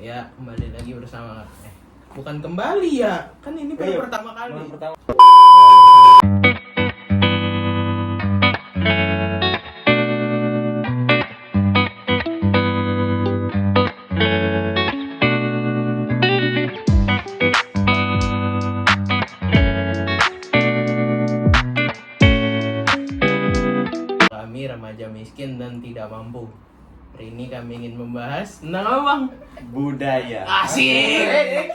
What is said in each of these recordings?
Ya, kembali lagi bersama bukan kembali ya. Kan ini baru pertama kali. Baru pertama. Kami remaja miskin dan tidak mampu. Hari ini kami ingin membahas tentang apa, Bang? Budaya. Asik.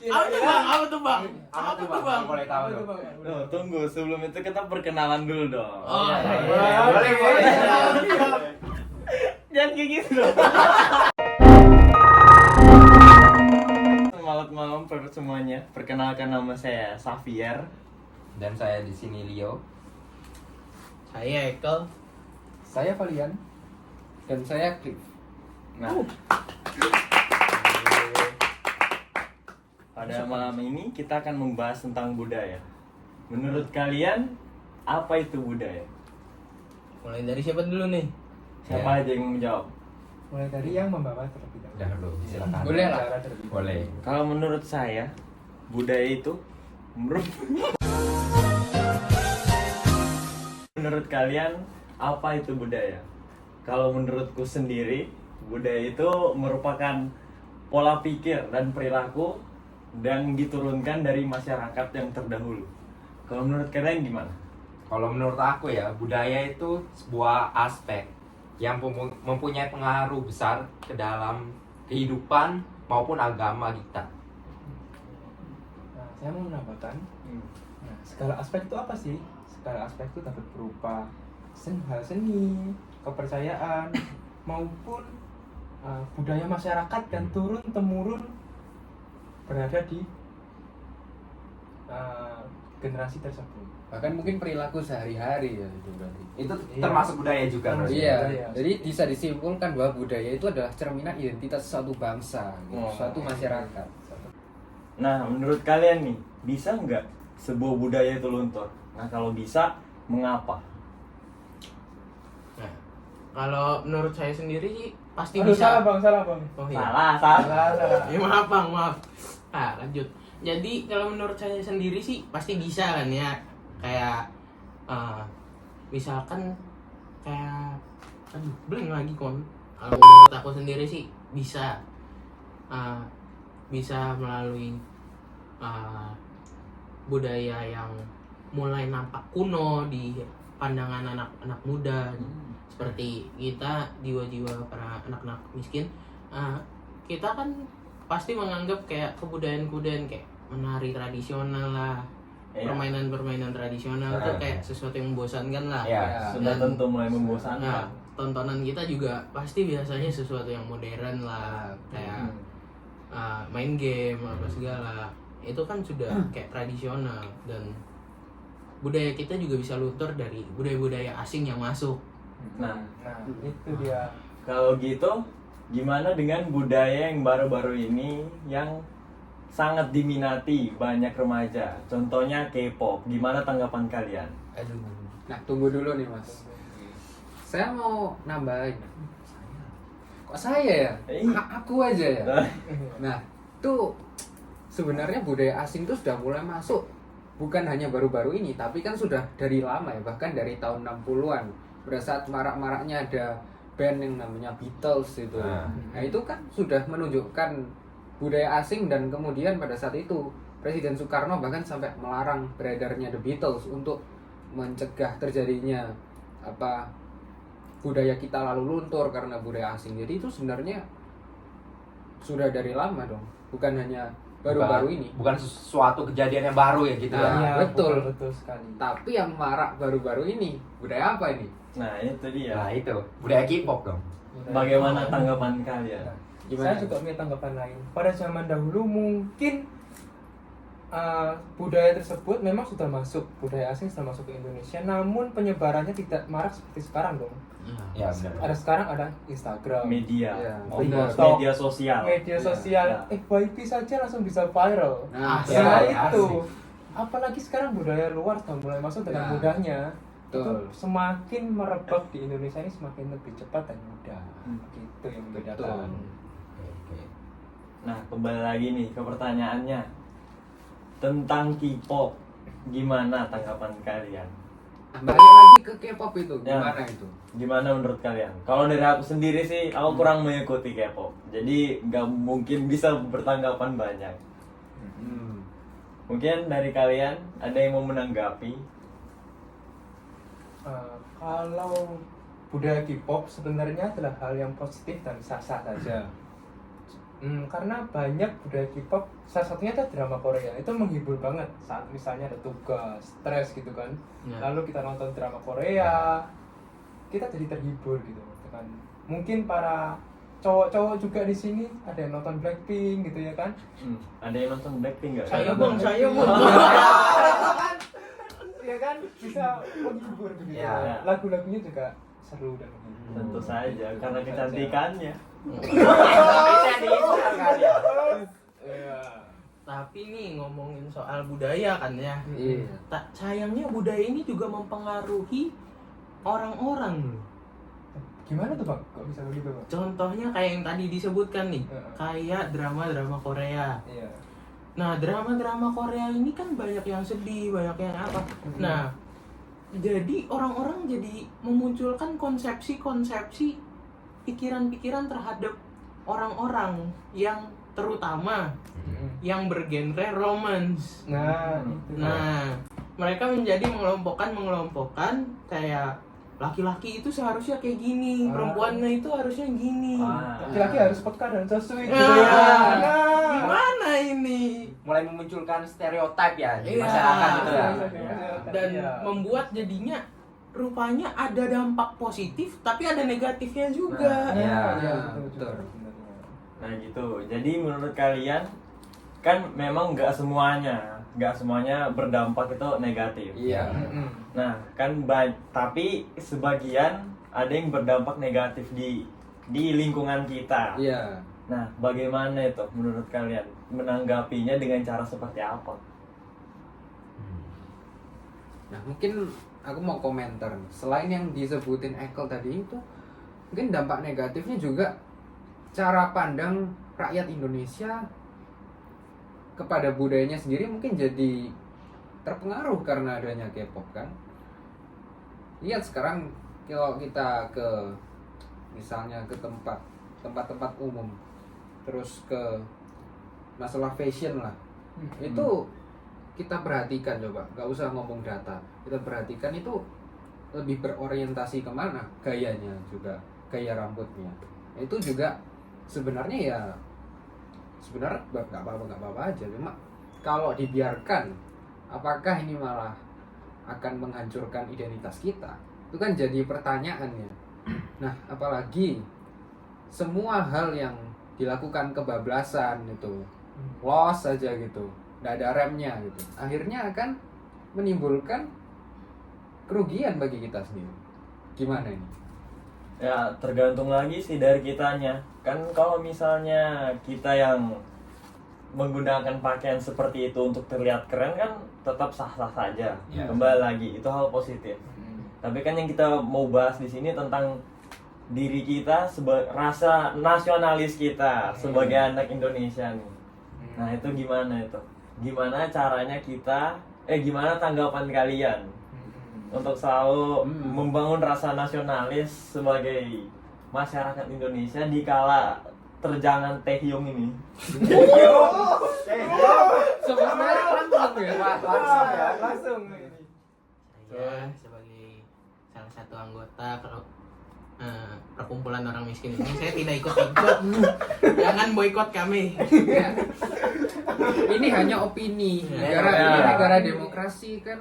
Apa tuh, Bang? Boleh tahu dong. Loh, tunggu, sebelum itu kita perkenalan dulu dong. Oh, Iya, iya. boleh. Jangan kayak gitu dong. Selamat malam semuanya. Perkenalkan, nama saya Xavier. Dan saya di sini Leo. Saya Ekel. Saya Valian. Dan saya Cliff. Nah, pada malam ini kita akan membahas tentang budaya. Menurut kalian, apa itu budaya? Mulai dari siapa dulu nih? Siapa aja yang mau menjawab? Mulai dari yang membawa terlebih dahulu. Dahulu, silakan. Boleh lah. Boleh. Kalau menurut saya, budaya itu menurut kalian apa itu budaya? Kalau menurutku sendiri, budaya itu merupakan pola pikir dan perilaku yang diturunkan dari masyarakat yang terdahulu. Kalau menurut kalian gimana? Kalau menurut aku ya, budaya itu sebuah aspek yang mempunyai pengaruh besar ke dalam kehidupan maupun agama kita. Nah, saya mau menambahkan. Nah, segala aspek itu apa sih? Segala aspek itu dapat berupa hal seni, kepercayaan, maupun budaya masyarakat dan turun temurun berada di generasi tersebut. Bahkan mungkin perilaku sehari-hari ya itu berarti. Itu Iya. termasuk budaya juga. Termasuk berarti. Iya. budaya. Jadi bisa disimpulkan bahwa budaya itu adalah cerminan identitas suatu bangsa, gitu, Oh. suatu masyarakat. Nah, menurut kalian nih, bisa nggak sebuah budaya itu luntur? Nah, kalau bisa, mengapa? Nah, kalau menurut saya sendiri sih pasti Aduh, bisa. salah bang. Oh iya. Salah. Salah. Maaf, Bang, maaf. Lanjut. Jadi kalau menurut saya sendiri sih pasti bisa kan ya. Kayak misalkan kayak blank lagi kon. Kalau menurut aku sendiri sih bisa bisa melalui budaya yang mulai nampak kuno di pandangan anak-anak muda. Seperti kita jiwa-jiwa para anak-anak miskin, kita kan pasti menganggap kayak kebudayaan-kebudayaan kayak menari tradisional lah, Iya. permainan-permainan tradisional tuh kayak sesuatu yang membosankan lah. Iya. Sudah Dan- tentu mulai Nah, membosankan. tontonan kita juga pasti biasanya sesuatu yang modern lah, kayak main game apa segala. Itu kan sudah kayak tradisional, dan budaya kita juga bisa luntur dari budaya-budaya asing yang masuk. Nah, Itu dia. kalau gitu, gimana dengan budaya yang baru-baru ini yang sangat diminati banyak remaja? Contohnya K-pop. Gimana tanggapan kalian? Aduh. Nah, tunggu dulu nih, Mas. Saya mau nambahin. Kok saya ya? Aku aja ya. Nah, tuh sebenarnya budaya asing tuh sudah mulai masuk. Bukan hanya baru-baru ini, tapi kan sudah dari lama ya, bahkan dari tahun 60-an. Pada saat marak-maraknya ada band yang namanya Beatles itu. Nah, itu kan sudah menunjukkan budaya asing, dan kemudian pada saat itu Presiden Soekarno bahkan sampai melarang beredarnya The Beatles untuk mencegah terjadinya budaya kita lalu luntur karena budaya asing. Jadi itu sebenarnya sudah dari lama dong, bukan hanya baru-baru ini. Bukan sesuatu kejadian yang baru ya gitu ya. Nah, betul. Betul sekali. Tapi yang marak baru-baru ini budaya apa ini? Nah, itu dia. Nah, itu budaya K-pop dong. Bagaimana tanggapan kalian? Saya juga punya tanggapan lain. Pada zaman dahulu mungkin budaya tersebut memang sudah masuk, budaya asing sudah masuk ke Indonesia, namun penyebarannya tidak marak seperti sekarang dong. Ya, benar. Ada sekarang ada Instagram, Media. Ya, Oh, benar. media sosial. media sosial, Ya. FYP saja langsung bisa viral. Nah, Nah, ya, itu. asik. Apalagi sekarang budaya luar sudah mulai masuk dengan Ya. mudahnya. Itu Betul. semakin merebak di Indonesia ini semakin lebih cepat dan mudah. Gitu yang membedakan. Betul. Oke. Nah, kembali lagi nih ke pertanyaannya tentang K-pop. Gimana tanggapan kalian? Balik lagi ke K-pop itu, Ya. gimana itu? Gimana menurut kalian? Kalau dari aku sendiri sih, aku kurang mengikuti K-pop. Jadi nggak mungkin bisa bertanggapan banyak. Hmm. Mungkin dari kalian ada yang mau menanggapi? Kalau budaya K-pop sebenarnya adalah hal yang positif dan sah-sah saja. Karena banyak budaya K-pop, salah satunya adalah drama Korea. Itu menghibur banget saat misalnya ada tugas, stres gitu kan. Ya. Lalu kita nonton drama Korea, kita jadi terhibur gitu kan. Mungkin para cowok-cowok juga di sini ada yang nonton Blackpink gitu ya kan. Ada yang nonton Blackpink nggak? Saya bang, saya bang. Ya kan bisa menghibur gitu. Ya. Lagu-lagunya juga seru dan menghibur. Tentu saja, karena kecantikannya. Bisa diinstal kali ya. Iya. Tapi nih ngomongin soal budaya kan ya. Iya. Tak sayangnya budaya ini juga mempengaruhi orang-orang loh. Gimana tuh Bang? Kok bisa begitu Bang? Contohnya kayak yang tadi disebutkan nih, Heeh. kayak drama-drama Korea. Iya. Nah, drama-drama Korea ini kan banyak yang sedih, banyak yang apa. Nah, jadi orang-orang jadi memunculkan konsepsi-konsepsi pikiran-pikiran terhadap orang-orang yang terutama yang bergenre romance. Nah, itu. Nah, mereka menjadi mengelompokkan kayak laki-laki itu seharusnya kayak gini, perempuannya itu harusnya gini. Laki-laki harus peka dan sesuai gitu Nah, ya. Nah. gimana ini? Mulai memunculkan stereotip ya di Iya. masyarakat itu ya. Dan Iya. membuat jadinya rupanya ada dampak positif tapi ada negatifnya juga. Nah, iya. Iya, betul. sebenarnya. Nah gitu. Jadi menurut kalian kan memang nggak semuanya berdampak itu negatif. Iya. Nah kan tapi sebagian ada yang berdampak negatif di lingkungan kita. Iya. Nah bagaimana itu menurut kalian menanggapinya dengan cara seperti apa? Nah, mungkin aku mau komentar. Selain yang disebutin Ekel tadi itu, mungkin dampak negatifnya juga cara pandang rakyat Indonesia kepada budayanya sendiri mungkin jadi terpengaruh karena adanya K-pop kan. Lihat sekarang kalau kita ke misalnya ke tempat-tempat umum, terus ke masalah fashion lah, itu kita perhatikan coba, nggak usah ngomong data, kita perhatikan itu lebih berorientasi kemana, gayanya juga, gaya rambutnya, itu juga sebenarnya ya sebenarnya nggak apa-apa aja, cuma kalau dibiarkan, apakah ini malah akan menghancurkan identitas kita? Itu kan jadi pertanyaannya. Nah, apalagi semua hal yang dilakukan kebablasan itu los saja gitu, nggak ada remnya gitu, akhirnya akan menimbulkan kerugian bagi kita sendiri. Gimana ini? Ya tergantung lagi sih dari kitanya. Kan kalau misalnya kita yang menggunakan pakaian seperti itu untuk terlihat keren kan tetap sah-sah saja. Ya. Kembali lagi itu hal positif. Tapi kan yang kita mau bahas di sini tentang diri kita, rasa nasionalis kita sebagai anak Indonesia nih. Nah itu gimana itu? Gimana caranya gimana tanggapan kalian untuk selalu membangun rasa nasionalis sebagai masyarakat Indonesia di kala terjangan Taehyung ini? Sebenarnya langsung ya. Langsung ya. Langsung. Saya sebagai salah satu anggota perkumpulan orang miskin ini, saya tidak ikut-ikut. Jangan boikot kami. Ya. Ini hanya opini. Negara Ya. ini negara demokrasi kan,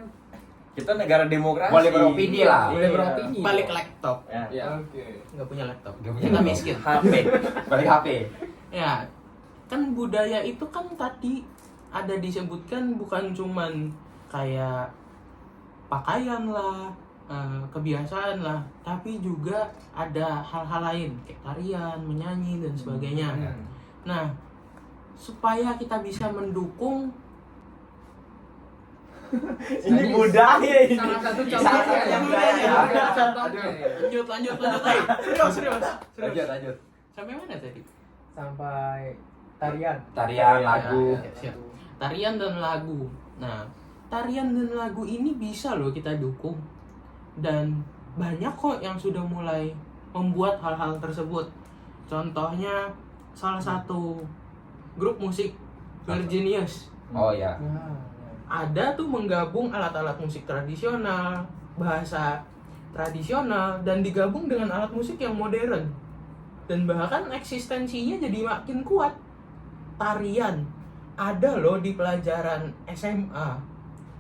Kita negara demokrasi. Boleh beropini lah. boleh Iya. beropini. Balik laptop. Ya. Ya. Oke. Nggak punya laptop. Nggak punya Kita laptop. miskin. HP. Balik HP. Ya, kan budaya itu kan tadi ada disebutkan bukan cuman kayak pakaian lah, kebiasaan lah, tapi juga ada hal-hal lain kayak tarian, menyanyi dan sebagainya. Nah, supaya kita bisa mendukung Ini budaya ini. Salah satu Salah satu contohnya. budaya ya. Contohnya. lanjut. Serius. Lanjut. Sampai mana tadi? Sampai Tarian. Tarian, lagu. Ya, siap. Tarian dan lagu. Nah, tarian dan lagu ini bisa loh kita dukung. Dan banyak kok yang sudah mulai membuat hal-hal tersebut. Contohnya salah satu grup musik Virginius. Oh ya. Ada tuh menggabung alat-alat musik tradisional, bahasa tradisional, dan digabung dengan alat musik yang modern. Dan bahkan eksistensinya jadi makin kuat. Tarian ada loh di pelajaran SMA.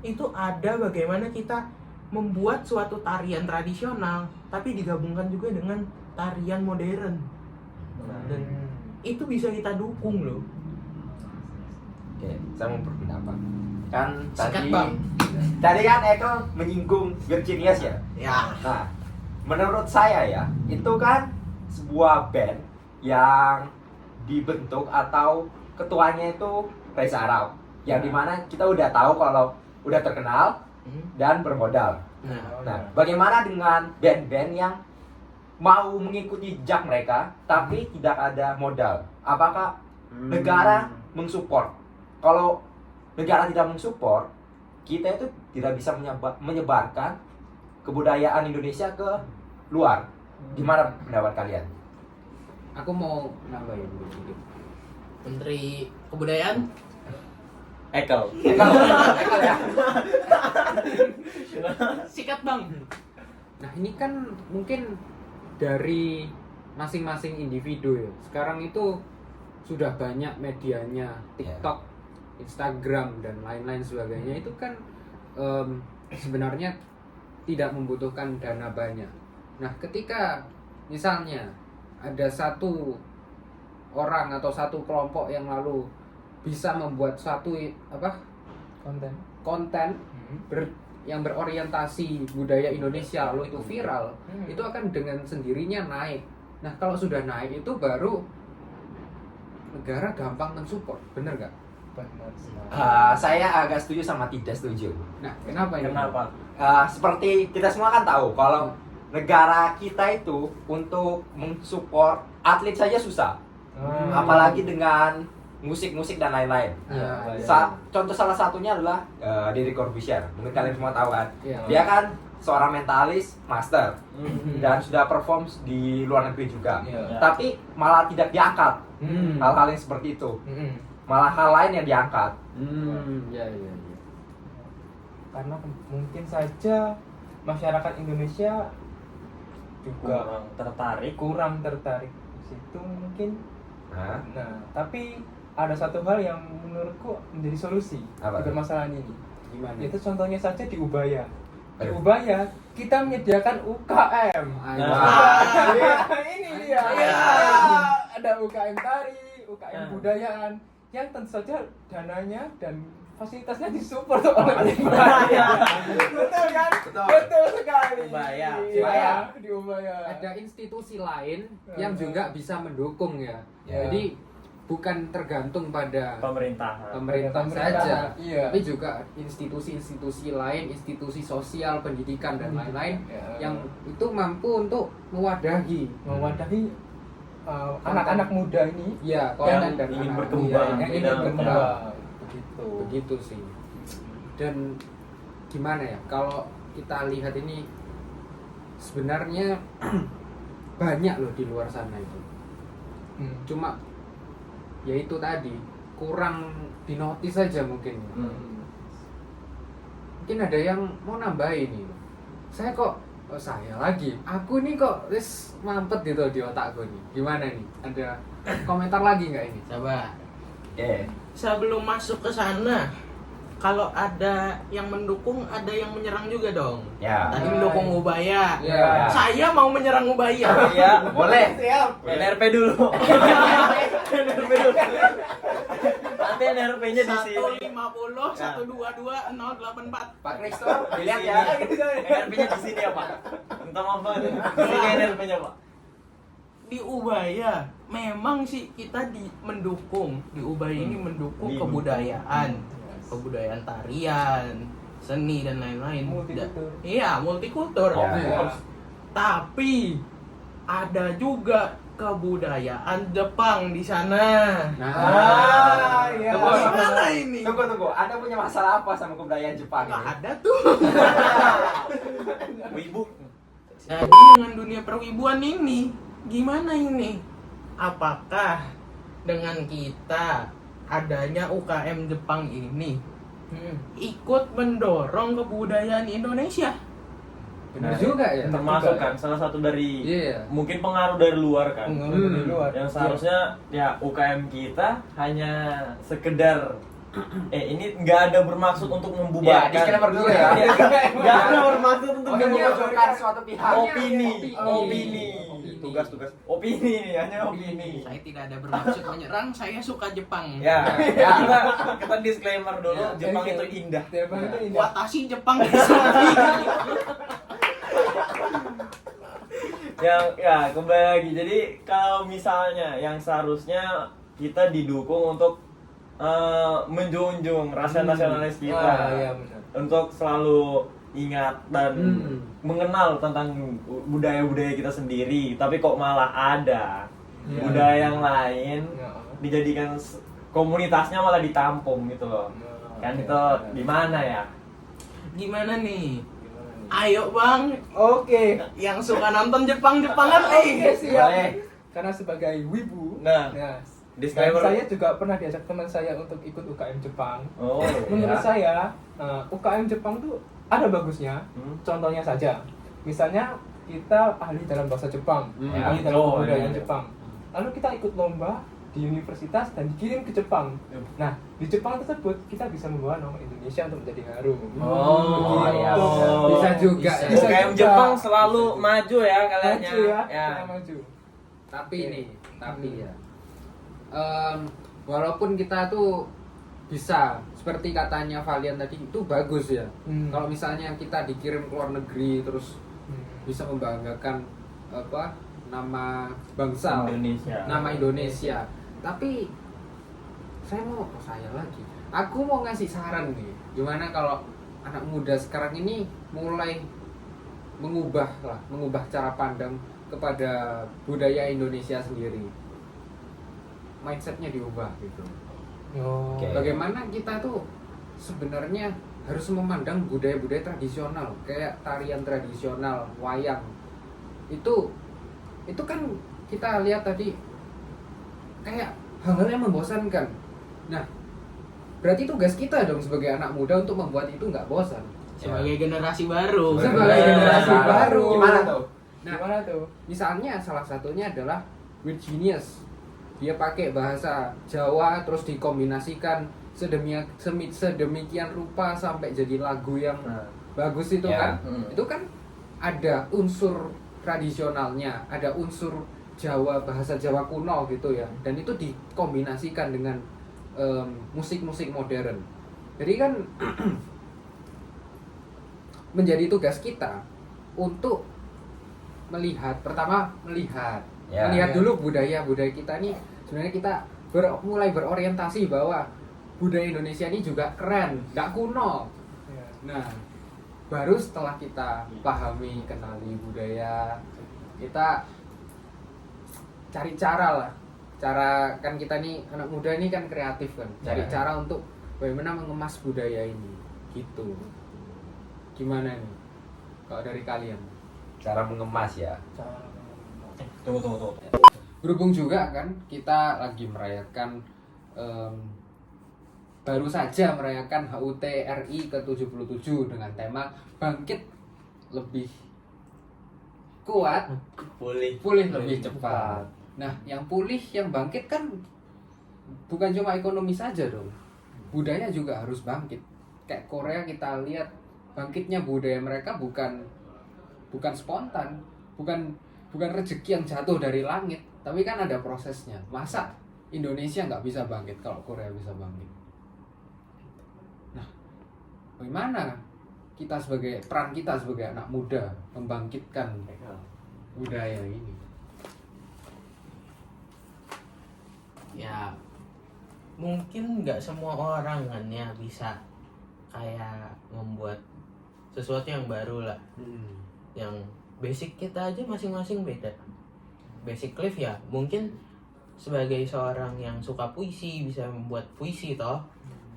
Itu ada bagaimana kita membuat suatu tarian tradisional tapi digabungkan juga dengan tarian modern. Dan itu bisa kita dukung loh. Oke, saya mau berpendapat. Kan Sikat, tadi Bang. tadi kan Eko menyinggung Virginius ya. Ya. Nah, menurut saya ya, itu kan sebuah band yang dibentuk atau ketuanya itu Reza Arab. Yang dimana kita udah tahu kalau udah terkenal dan bermodal. Nah, bagaimana dengan band-band yang mau mengikuti jejak mereka tapi tidak ada modal? Apakah negara mensupport? Kalau negara tidak mensupport, kita itu tidak bisa menyebarkan kebudayaan Indonesia ke luar. Gimana pendapat kalian? Aku mau nambahin dulu. Menteri Kebudayaan. Ekel. Eko ya? Sikat, Bang. Nah ini kan mungkin dari masing-masing individu ya. Sekarang itu sudah banyak medianya, TikTok, Instagram dan lain-lain sebagainya. Itu kan sebenarnya tidak membutuhkan dana banyak. Nah ketika misalnya ada satu orang atau satu kelompok yang lalu bisa membuat suatu konten yang berorientasi budaya Indonesia lalu itu viral, itu akan dengan sendirinya naik. Nah kalau sudah naik itu baru negara gampang mensupport, bener gak? Saya agak setuju sama tidak setuju. Nah kenapa ini? Kenapa? Seperti kita semua kan tahu kalau negara kita itu untuk mensupport atlet saja susah, apalagi dengan musik-musik dan lain-lain. Contoh salah satunya adalah Deddy Corbuzier. Mungkin kalian semua tahu kan. Dia kan seorang mentalis master dan sudah perform di luar negeri juga. Tapi malah tidak diangkat hal-hal yang seperti itu. Malah hal lain yang diangkat. Ya. Karena mungkin saja masyarakat Indonesia juga kurang tertarik di situ mungkin. Nah, Tapi ada satu hal yang menurutku menjadi solusi Apa? di permasalahan ini. Gimana? Itu contohnya saja di Ubaya. Di Ubaya kita menyediakan UKM. Ini dia. Ada UKM tari, UKM budayaan yang tentu saja dananya dan fasilitasnya disupport oleh Ubaya. Betul kan? Betul sekali. Ubaya. Di Ubaya. Ada institusi lain yang juga bisa mendukung ya. Ya. Jadi bukan tergantung pada Pemerintahan. pemerintah Pemerintah, saja, iya. tapi juga institusi-institusi lain, institusi sosial, pendidikan dan lain-lain Ya. yang itu mampu untuk mewadahi anak-anak muda ini ya yang konten dan ingin anak-anak berkembang. muda yang Tidak ingin berkembang. begitu. Begitu sih. Dan gimana ya kalau kita lihat ini sebenarnya banyak loh di luar sana itu. Cuma ya itu tadi kurang dinotis saja mungkin. Mungkin ada yang mau nambahin nih. Saya lagi. Aku nih kok wis mampet gitu di otakku nih. Gimana nih? Ada komentar lagi nggak ini? Coba. yeah. Sebelum masuk ke sana, kalau ada yang mendukung, ada yang menyerang juga dong. Ya. Tadi mendukung Ubaya. Ya. Saya mau menyerang Ubaya. Iya, Boleh. NRP dulu. NRP dulu. Nanti NRP-nya di sini. 150 122 084. Pak Kristo, dilihat ya. NRP-nya di sini ya, Pak. Minta maaf banget. Di sini NRP-nya, Pak. Di Ubaya memang sih kita mendukung di Ubaya ini mendukung kebudayaan tarian, seni dan lain-lain. Multikultur. Iya, multikultur. Ya. Tapi ada juga kebudayaan Jepang di sana. Nah, iya. Gimana ini? Tunggu. Anda punya masalah apa sama kebudayaan Jepang Nggak ini? ada tuh. Wibu. Jadi dengan dunia perwibuan ini, gimana ini? Apakah dengan kita adanya UKM Jepang ini ikut mendorong kebudayaan Indonesia? benar juga ya. Termasuk kan salah satu dari Iya. mungkin pengaruh dari luar kan. Dari luar. Yang seharusnya ya UKM kita hanya sekedar ini nggak ada bermaksud untuk Ya, membubarkan. disclaimer dulu ya. Nggak ada bermaksud untuk Oke, membubarkan memojokkan suatu pihak. opini. Opini. Tugas. Opini nih, hanya opini. Saya tidak ada bermaksud menyerang, saya suka Jepang. Ya, kita disclaimer dulu, Ya, Jepang oke. itu indah. Jepang itu indah. Watashi Jepang di sini. Ya kembali lagi. Jadi kalau misalnya yang seharusnya kita didukung untuk menjunjung rasa nasionalis kita, Iya benar. untuk selalu ingat dan mengenal tentang budaya-budaya kita sendiri, tapi kok malah ada Iya. budaya yang lain Ya. dijadikan komunitasnya malah ditampung gitu loh. Kan itu di mana ya? Gimana nih? Ayo bang, Oke. yang suka nonton Jepang-Jepangan, Siap. Boleh. Karena sebagai wibu, Nah, dan disclaimer. saya juga pernah diajak teman saya untuk ikut UKM Jepang. Oh, Menurut ya. saya, UKM Jepang tuh ada bagusnya. Contohnya saja, misalnya kita ahli dalam bahasa Jepang, ahli dalam Oh, kebudayaan iya. Jepang. Lalu kita ikut lomba di universitas dan dikirim ke Jepang. Nah, di Jepang tersebut kita bisa membawa nama Indonesia untuk menjadi harum. Oh, Begitu. iya. Bisa juga. Bisa. Bisa UKM juga. Jepang selalu maju ya kaliannya. Maju ya, Ya. kita maju. Tapi ya. Walaupun kita tuh bisa seperti katanya Valian tadi itu bagus ya. Kalau misalnya kita dikirim ke luar negeri terus bisa membanggakan nama bangsa Indonesia. nama Indonesia. Tapi aku mau ngasih saran nih, gimana kalau anak muda sekarang ini mulai mengubah cara pandang kepada budaya Indonesia sendiri, mindsetnya diubah gitu. Oke. Bagaimana kita tuh sebenarnya harus memandang budaya-budaya tradisional kayak tarian tradisional, wayang. Itu kan kita lihat tadi kayak hal-hal yang membosankan. Nah, berarti tugas kita dong sebagai anak muda untuk membuat itu nggak bosan. sebagai generasi baru. Sebagai generasi baru. Gimana tuh? Nah, Gimana tuh? misalnya salah satunya adalah Weird Genius. Dia pakai bahasa Jawa terus dikombinasikan sedemikian rupa sampai jadi lagu yang bagus itu Ya. kan. Itu kan ada unsur tradisionalnya, ada unsur Jawa, bahasa Jawa kuno gitu ya. Dan itu dikombinasikan dengan musik-musik modern. Jadi kan menjadi tugas kita untuk melihat Ya. dulu budaya kita nih sebenarnya kita mulai berorientasi bahwa budaya Indonesia ini juga keren, nggak kuno. Ya. Nah, baru setelah kita pahami, kenali budaya, kita cari cara kan kita nih anak muda ini kan kreatif kan, cari Ya. cara untuk bagaimana mengemas budaya ini gitu. Gimana nih kalau dari kalian? Cara mengemas ya. Tunggu. Berhubung juga kan kita lagi merayakan baru saja merayakan HUT RI ke-77 dengan tema bangkit lebih kuat, Pulih. pulih lebih cepat. Nah, yang pulih, yang bangkit kan bukan cuma ekonomi saja dong. Budaya juga harus bangkit. Kayak Korea kita lihat bangkitnya budaya mereka bukan spontan, bukan rezeki yang jatuh dari langit, tapi kan ada prosesnya. Masa Indonesia nggak bisa bangkit kalau Korea bisa bangkit? Nah, bagaimana peran kita sebagai anak muda membangkitkan budaya ini? Ya mungkin nggak semua orang kan ya bisa kayak membuat sesuatu yang baru lah, yang basic kita aja masing-masing beda. basic Cliff ya mungkin sebagai seorang yang suka puisi bisa membuat puisi toh.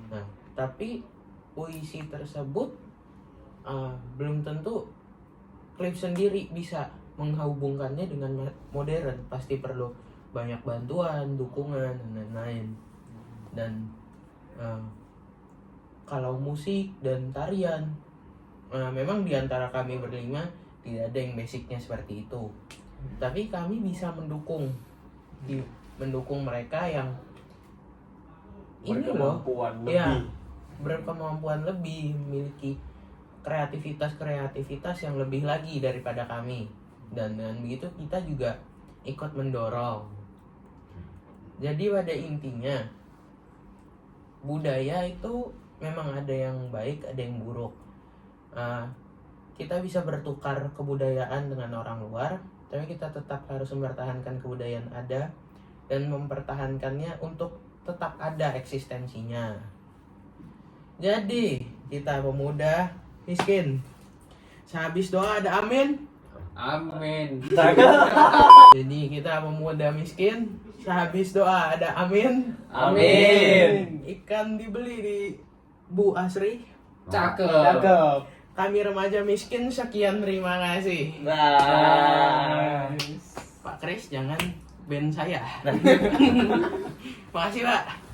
Nah, tapi puisi tersebut belum tentu Cliff sendiri bisa menghubungkannya dengan modern. Pasti perlu banyak bantuan, dukungan, dan lain-lain. Dan kalau musik dan tarian, memang di antara kami berlima tidak ada yang basicnya seperti itu. Tapi kami bisa mendukung mereka yang ini loh, berkemampuan ya, lebih. berkemampuan lebih, memiliki kreativitas yang lebih lagi daripada kami. Dan dengan begitu kita juga ikut mendorong. Jadi pada intinya budaya itu memang ada yang baik, ada yang buruk. Kita bisa bertukar kebudayaan dengan orang luar, tapi kita tetap harus mempertahankan kebudayaan ada dan mempertahankannya untuk tetap ada eksistensinya. Jadi kita pemuda miskin, sehabis doa ada amin. Amin. Jadi kita pemuda miskin, sehabis doa ada amin. Amin. Ikan dibeli di Bu Asri. Cakep. Kami remaja miskin, sekian, terima kasih. Nah. Pak Kris jangan ban saya. Makasih Pak.